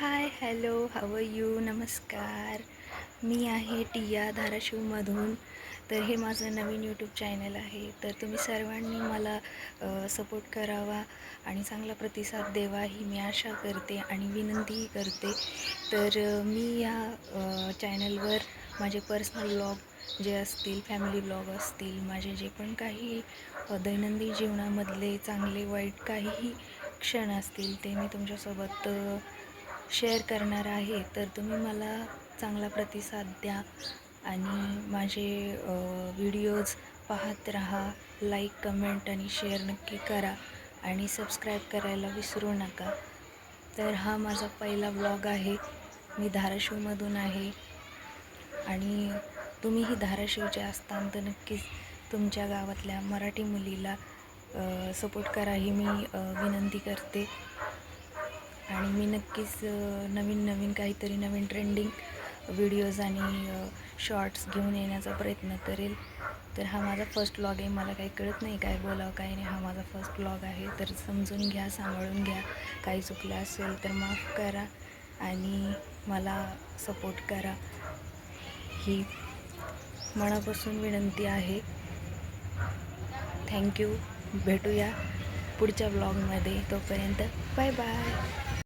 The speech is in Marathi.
हाय, हॅलो, हाव यू, नमस्कार. मी आहे टिया धाराशिवमधून. तर हे माझं नवीन यूट्यूब चॅनल आहे. तर तुम्ही सर्वांनी मला सपोर्ट करावा आणि चांगला प्रतिसाद द्यावा ही मी आशा करते आणि विनंतीही करते. तर मी या चॅनलवर माझे पर्सनल ब्लॉग जे असतील, फॅमिली ब्लॉग असतील, माझे जे पण काही दैनंदिन जीवनामधले चांगले वाईट काहीही क्षण असतील ते मी तुमच्यासोबत शेअर करणार आहे. तर तुम्ही मला चांगला प्रतिसाद द्या आणि माझे व्हिडिओज पाहत राहा. लाईक, कमेंट आणि शेअर नक्की करा आणि सबस्क्राईब करायला विसरू नका. तर हा माझा पहिला व्लॉग आहे. मी धाराशिवमधून आहे आणि तुम्हीही धाराशिवचे असताल तर नक्कीच तुमच्या गावातल्या मराठी मुलीला सपोर्ट करा ही मी विनंती करते. आणि मी नक्कीच नवीन काहीतरी नवीन ट्रेंडिंग व्हिडिओज आणि शॉर्ट्स घेऊन येण्याचा प्रयत्न करेल. तर हा माझा फर्स्ट व्लॉग आहे. मला काही कळत नाही काय बोलावं काय नाही. हा माझा फर्स्ट व्लॉग आहे. तर समजून घ्या, सांभाळून घ्या. काही चुकलं असेल तर माफ करा आणि मला सपोर्ट करा ही मनापासून विनंती आहे. थँक्यू. भेटूया पुढच्या व्लॉगमध्ये. तोपर्यंत बाय बाय.